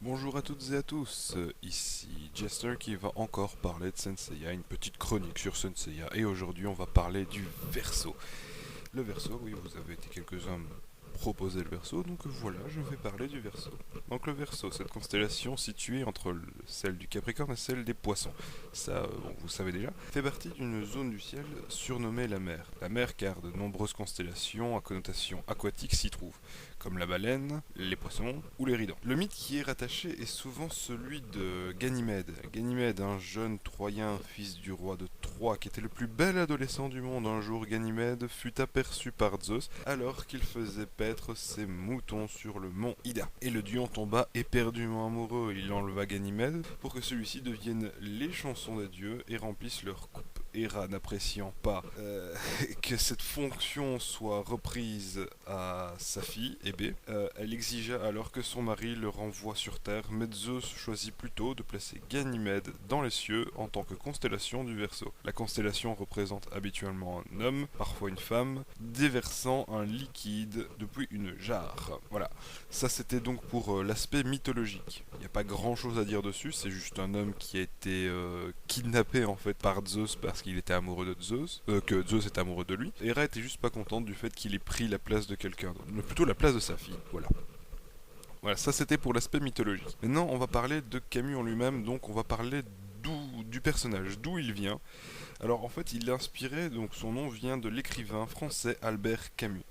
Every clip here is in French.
Bonjour à toutes et à tous, ici Jester qui va encore parler de Senseiya, une petite chronique sur Senseiya, et aujourd'hui on va parler du Verseau. Le Verseau, oui, vous avez été quelques-uns me proposer le Verseau, donc voilà, je vais parler du Verseau. Donc le Verseau, cette constellation située entre celle du Capricorne et celle des Poissons, ça, bon, vous savez déjà, fait partie d'une zone du ciel surnommée la mer. La mer car de nombreuses constellations à connotation aquatique s'y trouvent, comme la baleine, les poissons ou les ridans. Le mythe qui est rattaché est souvent celui de Ganymède. Ganymède, un jeune Troyen, fils du roi de Troie, qui était le plus bel adolescent du monde. Un jour, Ganymède fut aperçu par Zeus alors qu'il faisait paître ses moutons sur le mont Ida. Et le dieu en tomba éperdument amoureux. Il enleva Ganymède pour que celui-ci devienne les chansons des dieux et remplisse leur coupe. Héra, n'appréciant pas que cette fonction soit reprise à sa fille, Hébé, elle exigea alors que son mari le renvoie sur Terre, mais Zeus choisit plutôt de placer Ganymède dans les cieux en tant que constellation du Verseau. La constellation représente habituellement un homme, parfois une femme, déversant un liquide depuis une jarre. Voilà, ça c'était donc pour l'aspect mythologique. Il n'y a pas grand chose à dire dessus, c'est juste un homme qui a été kidnappé en fait par Zeus parce qu'il était amoureux de Zeus, que Zeus est amoureux de lui. Hera était juste pas contente du fait qu'il ait pris la place de quelqu'un d'autre, mais plutôt la place de sa fille, voilà. Voilà, ça c'était pour l'aspect mythologique. Maintenant, on va parler de Camus en lui-même, donc on va parler du personnage, d'où il vient. Alors en fait, il est inspiré, donc son nom vient de l'écrivain français Albert Camus.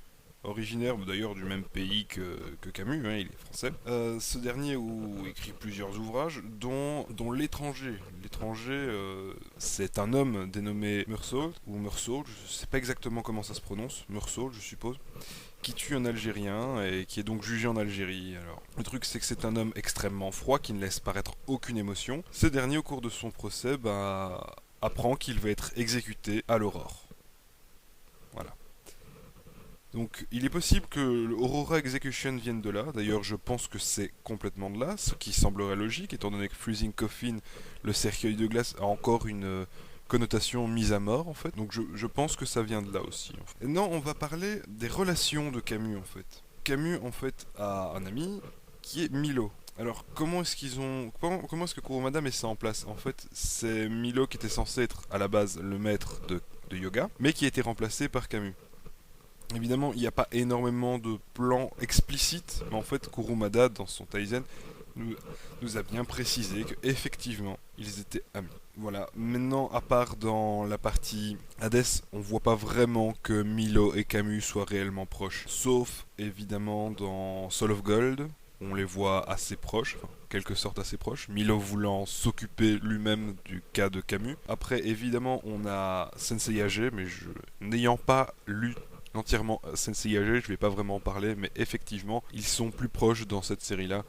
Originaire d'ailleurs du même pays que Camus, hein, il est français. Ce dernier écrit plusieurs ouvrages, dont L'étranger. L'étranger, c'est un homme dénommé Meursault, ou Meursault, je ne sais pas exactement comment ça se prononce, Meursault je suppose, qui tue un Algérien et qui est donc jugé en Algérie. Alors, le truc c'est que c'est un homme extrêmement froid qui ne laisse paraître aucune émotion. Ce dernier, au cours de son procès, apprend qu'il va être exécuté à l'aurore. Voilà. Donc il est possible que l'Aurora Execution vienne de là, d'ailleurs je pense que c'est complètement de là, ce qui semblerait logique étant donné que Freezing Coffin, le cercueil de glace, a encore une connotation mise à mort en fait, donc je pense que ça vient de là aussi. En fait. Et non, on va parler des relations de Camus en fait. Camus en fait a un ami qui est Milo. Alors comment est-ce qu'ils ont... comment est-ce que Kurumada met ça en place? En fait c'est Milo qui était censé être à la base le maître de yoga, mais qui a été remplacé par Camus. Évidemment, il n'y a pas énormément de plans explicites, mais en fait, Kurumada, dans son Taizen, nous a bien précisé qu'effectivement, ils étaient amis. Voilà, maintenant, à part dans la partie Hades, on voit pas vraiment que Milo et Camus soient réellement proches. Sauf, évidemment, dans Soul of Gold, on les voit assez proches, enfin, quelque sorte assez proches, Milo voulant s'occuper lui-même du cas de Camus. Après, évidemment, on a Sensei Age, mais n'ayant pas lu entièrement Sensei Age, je vais pas vraiment en parler, mais effectivement, ils sont plus proches dans cette série-là.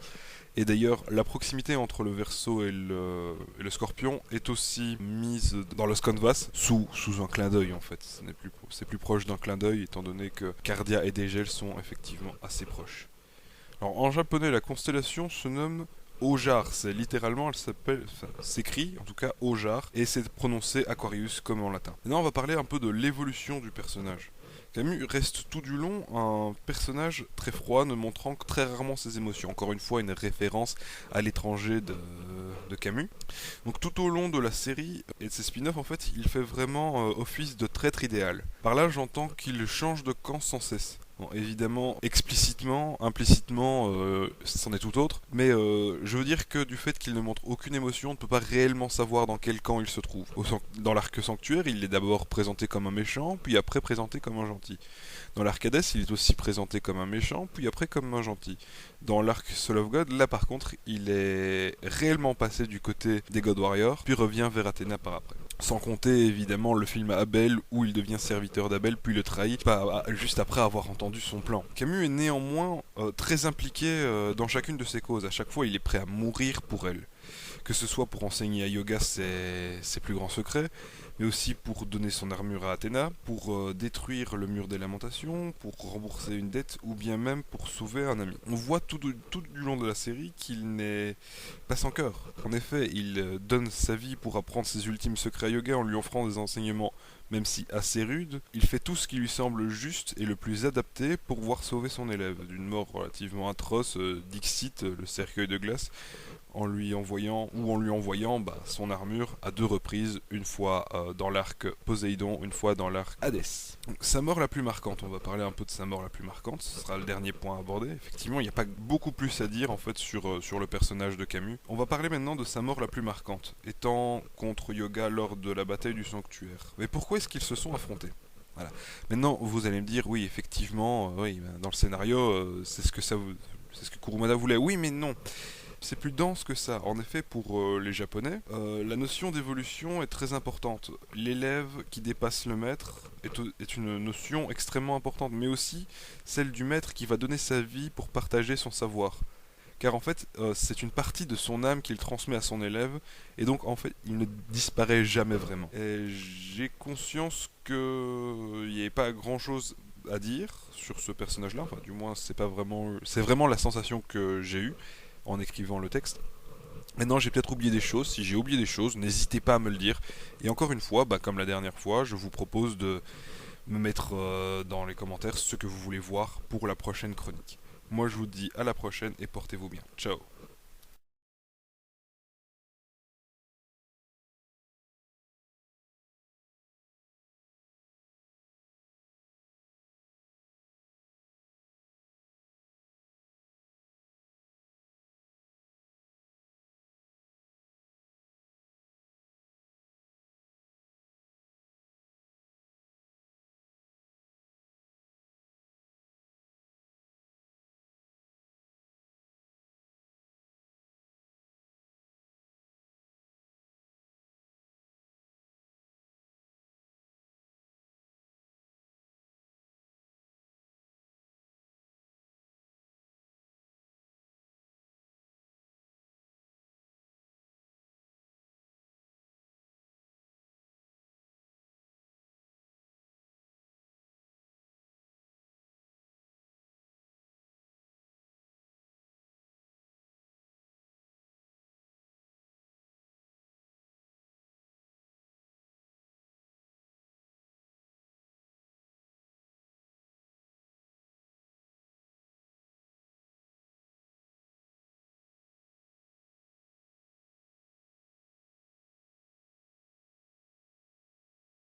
Et d'ailleurs, la proximité entre le Verseau et le Scorpion est aussi mise dans le Canvas sous un clin d'œil en fait. C'est plus proche d'un clin d'œil étant donné que Cardia et Degel sont effectivement assez proches. Alors en japonais, la constellation se nomme Ojar, c'est littéralement, elle s'appelle, enfin, s'écrit en tout cas Ojar, et c'est prononcé Aquarius comme en latin. Maintenant, on va parler un peu de l'évolution du personnage. Camus reste tout du long un personnage très froid, ne montrant que très rarement ses émotions. Encore une fois, une référence à l'étranger de Camus. Donc tout au long de la série et de ses spin-offs, en fait, il fait vraiment office de traître idéal. Par là, j'entends qu'il change de camp sans cesse. Bon, évidemment, explicitement, implicitement, c'en est tout autre. Mais je veux dire que du fait qu'il ne montre aucune émotion, on ne peut pas réellement savoir dans quel camp il se trouve. Dans l'arc sanctuaire, il est d'abord présenté comme un méchant, puis après présenté comme un gentil. Dans l'arc Hades, il est aussi présenté comme un méchant, puis après comme un gentil. Dans l'arc Soul of God, là par contre, il est réellement passé du côté des God Warriors, puis revient vers Athéna par après. Sans compter évidemment le film Abel où il devient serviteur d'Abel puis le trahit juste après avoir entendu son plan. Camus est néanmoins très impliqué dans chacune de ses causes. À chaque fois il est prêt à mourir pour elle. Que ce soit pour enseigner à yoga ses plus grands secrets, mais aussi pour donner son armure à Athéna, pour détruire le mur des lamentations, pour rembourser une dette ou bien même pour sauver un ami. On voit tout du long de la série qu'il n'est pas sans cœur. En effet, il donne sa vie pour apprendre ses ultimes secrets à Yoga en lui offrant des enseignements même si assez rudes. Il fait tout ce qui lui semble juste et le plus adapté pour pouvoir sauver son élève d'une mort relativement atroce, Dixit, le cercueil de glace, en lui envoyant son armure à deux reprises, une fois dans l'arc Poséidon, une fois dans l'arc Hadès. Donc, sa mort la plus marquante, on va parler un peu de sa mort la plus marquante, ce sera le dernier point à aborder. Effectivement, il n'y a pas beaucoup plus à dire en fait sur le personnage de Camus. On va parler maintenant de sa mort la plus marquante, étant contre Yoga lors de la bataille du sanctuaire. Mais pourquoi est-ce qu'ils se sont affrontés? Voilà. Maintenant, vous allez me dire, oui, effectivement, oui, dans le scénario, c'est ce que Kurumada voulait. Oui, mais non. C'est plus dense que ça. En effet, pour les Japonais, la notion d'évolution est très importante. L'élève qui dépasse le maître est une notion extrêmement importante, mais aussi celle du maître qui va donner sa vie pour partager son savoir. Car en fait, c'est une partie de son âme qu'il transmet à son élève, et donc en fait, il ne disparaît jamais vraiment. Et j'ai conscience qu'il n'y avait pas grand-chose à dire sur ce personnage-là. Enfin, du moins, c'est vraiment la sensation que j'ai eue en écrivant le texte. Maintenant, j'ai peut-être oublié des choses. Si j'ai oublié des choses, n'hésitez pas à me le dire. Et encore une fois, comme la dernière fois, je vous propose de me mettre dans les commentaires ce que vous voulez voir pour la prochaine chronique. Moi, je vous dis à la prochaine et portez-vous bien. Ciao.